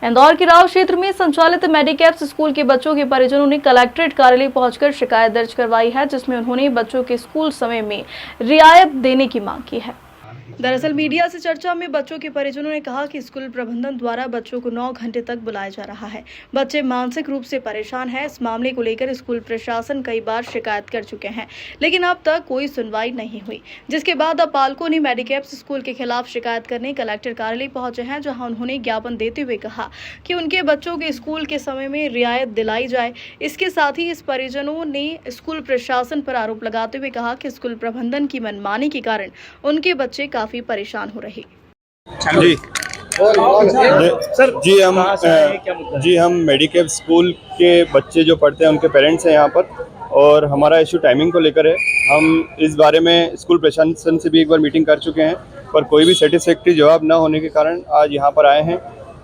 इंदौर के राव क्षेत्र में संचालित मेडिकैप्स स्कूल के बच्चों के परिजनों ने कलेक्ट्रेट कार्यालय पहुंचकर शिकायत दर्ज करवाई है, जिसमें उन्होंने बच्चों के स्कूल समय में रियायत देने की मांग की है। दरअसल मीडिया से चर्चा में बच्चों के परिजनों ने कहा कि स्कूल प्रबंधन द्वारा बच्चों को 9 घंटे तक बुलाया जा रहा है। बच्चे मानसिक रूप से परेशान हैं। इस मामले को लेकर स्कूल प्रशासन कई बार शिकायत कर चुके हैं, लेकिन अब तक कोई सुनवाई नहीं हुई, जिसके बाद अब पालकों ने मेडिकैप्स स्कूल के खिलाफ शिकायत करने कलेक्टर कार्यालय पहुंचे हैं, जहां उन्होंने ज्ञापन देते हुए कहा कि उनके बच्चों के स्कूल के समय में रियायत दिलाई जाए। इसके साथ ही इस परिजनों ने स्कूल प्रशासन पर आरोप लगाते हुए कहा कि स्कूल प्रबंधन की मनमानी के कारण उनके बच्चे काफी परेशान हो रहे। जी हम मेडिकैप स्कूल के बच्चे जो पढ़ते हैं उनके पेरेंट्स हैं यहाँ पर, और हमारा इशू टाइमिंग को लेकर है। हम इस बारे में स्कूल प्रशासन से भी एक बार मीटिंग कर चुके हैं, पर कोई भी सेटिस्फैक्ट्री जवाब ना होने के कारण आज यहाँ पर आए हैं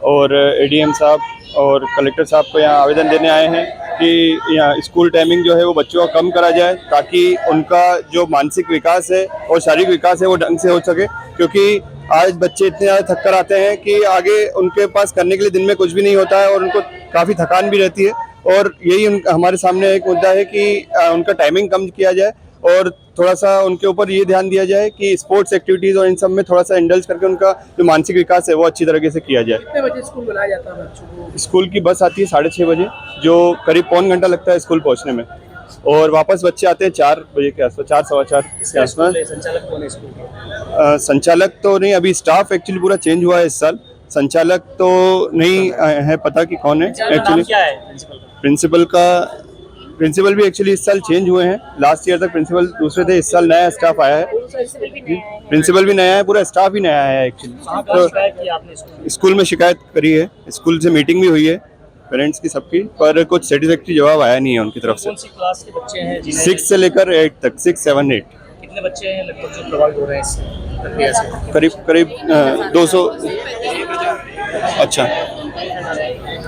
और एडीएम साहब और कलेक्टर साहब को यहाँ आवेदन देने आए हैं कि यहाँ स्कूल टाइमिंग जो है वो बच्चों का कम करा जाए, ताकि उनका जो मानसिक विकास है और शारीरिक विकास है वो ढंग से हो सके। क्योंकि आज बच्चे इतने ज़्यादा थक कर आते हैं कि आगे उनके पास करने के लिए दिन में कुछ भी नहीं होता है और उनको काफ़ी थकान भी रहती है। और यही हमारे सामने एक मुद्दा है कि उनका टाइमिंग कम किया जाए और थोड़ा सा उनके ऊपर ये ध्यान दिया जाए कि स्पोर्ट्स एक्टिविटीज़ और इन सब में थोड़ा सा इंडल्ज करके उनका जो मानसिक विकास है वो अच्छी तरीके से किया जाए। कितने बजे स्कूल बुलाया जाता है बच्चों को? स्कूल की बस आती है 6:30 बजे, जो करीब पौन घंटा लगता है स्कूल पहुँचने में, और वापस बच्चे आते हैं 4 बजे के आसपास, 4 सवा 4 के आसपास। संचालक कौन है स्कूल के? संचालक तो नहीं, अभी स्टाफ एक्चुअली पूरा चेंज हुआ है इस साल। संचालक तो नहीं है पता कि कौन है एक्चुअली। क्या है प्रिंसिपल भी एक्चुअली इस साल चेंज हुए हैं। लास्ट ईयर तक प्रिंसिपल दूसरे थे, इस साल नया स्टाफ आया है। प्रिंसिपल भी नया है, पूरा स्टाफ भी नया है एक्चुअली। तो स्कूल में शिकायत करी है, स्कूल से मीटिंग भी हुई है पेरेंट्स की सबकी, पर कुछ सेटिस्फैक्ट्री जवाब आया नहीं है उनकी तरफ से। कौन सी क्लास के बच्चे हैं? 6 से लेकर 8 तक, 6, 7, 8। कितने बच्चे हैं लगभग जो प्रभावित हो रहे हैं इस प्रक्रिया से? करीब 200। अच्छा,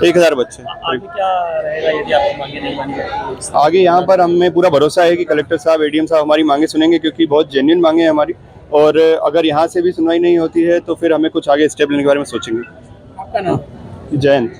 1000 बच्चे। आगे क्या रहेगा यदि आपकी मांगे नहीं मानी जाएगी? आगे यहाँ पर हमें पूरा भरोसा है कि कलेक्टर साहब, एडीएम साहब हमारी मांगे सुनेंगे, क्योंकि बहुत जेन्युइन मांगे हैं हमारी। और अगर यहाँ से भी सुनवाई नहीं होती है तो फिर हमें कुछ आगे स्टेप लेने के बारे में सोचेंगे। आपका नाम? जयंत।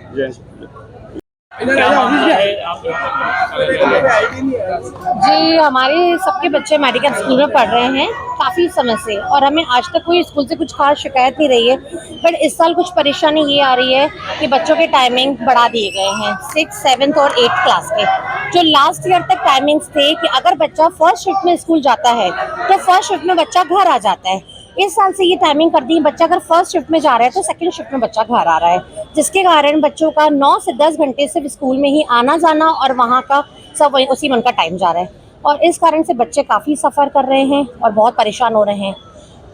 जी, हमारे सबके बच्चे मेडिकल स्कूल में पढ़ रहे हैं काफ़ी समय से, और हमें आज तक कोई स्कूल से कुछ खास शिकायत नहीं रही है। बट इस साल कुछ परेशानी ये आ रही है कि बच्चों के टाइमिंग बढ़ा दिए गए हैं 6, 7 और 8 क्लास के। जो लास्ट ईयर तक टाइमिंग्स थे कि अगर बच्चा फर्स्ट शिफ्ट में स्कूल जाता है तो फर्स्ट शिफ्ट में बच्चा घर आ जाता है, इस साल से ये टाइमिंग कर दी, बच्चा अगर फर्स्ट शिफ्ट में जा रहा है तो सेकंड शिफ्ट में बच्चा घर आ रहा है, जिसके कारण बच्चों का 9 से 10 घंटे सिर्फ स्कूल में ही आना जाना और वहाँ का सब उसी में उनका टाइम जा रहा है। और इस कारण से बच्चे काफ़ी सफ़र कर रहे हैं और बहुत परेशान हो रहे हैं,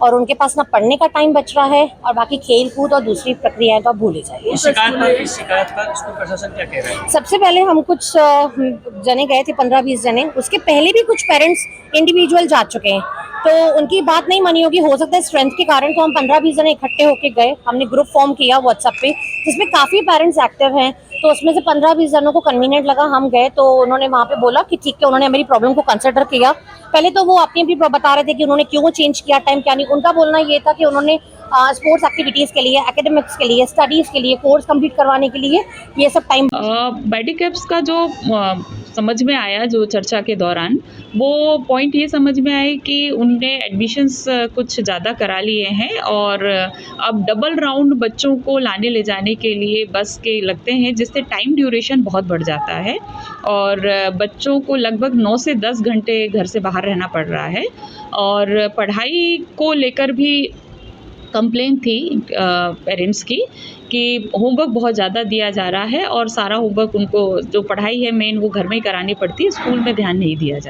और उनके पास ना पढ़ने का टाइम बच रहा है और बाकी खेल कूद और दूसरी प्रक्रियाएं तो भूल ही जाइए। शिकायत पर स्कूल प्रशासन क्या कह रहा है? सबसे पहले हम कुछ जने गए थे, 15-20 जने, उसके पहले भी कुछ पेरेंट्स इंडिविजुअल जा चुके हैं, तो उनकी बात नहीं मानी होगी, हो सकता है स्ट्रेंथ के कारण। तो हम 15-20 जने इकट्ठे होके गए, हमने ग्रुप फॉर्म किया व्हाट्सएप पे, जिसमें काफ़ी पेरेंट्स एक्टिव हैं। तो उसमें से 15-20 जनों को कन्वीनियंट लगा, हम गए तो उन्होंने वहाँ पे बोला कि ठीक है, उन्होंने मेरी प्रॉब्लम को कंसिडर किया। पहले तो वो अपनी भी बता रहे थे कि उन्होंने क्यों चेंज किया टाइम, क्या नहीं। उनका बोलना ये था कि उन्होंने स्पोर्ट्स एक्टिविटीज़ के लिए, एकेडमिक्स के लिए, स्टडीज़ के लिए, कोर्स कंप्लीट करवाने के लिए ये सब टाइम। मेडिकैप्स का जो समझ में आया, जो चर्चा के दौरान वो पॉइंट ये समझ में आए कि उनने एडमिशन्स कुछ ज़्यादा करा लिए हैं और अब डबल राउंड बच्चों को लाने ले जाने के लिए बस के लगते हैं, जिससे टाइम ड्यूरेशन बहुत बढ़ जाता है और बच्चों को लगभग 9 से 10 घंटे घर से बाहर रहना पड़ रहा है। और पढ़ाई को लेकर भी कंप्लेन थी पेरेंट्स की कि होमवर्क बहुत ज़्यादा दिया जा रहा है और सारा होमवर्क उनको, जो पढ़ाई है मेन, वो घर में ही करानी पड़ती है, स्कूल में ध्यान नहीं दिया जा रहा।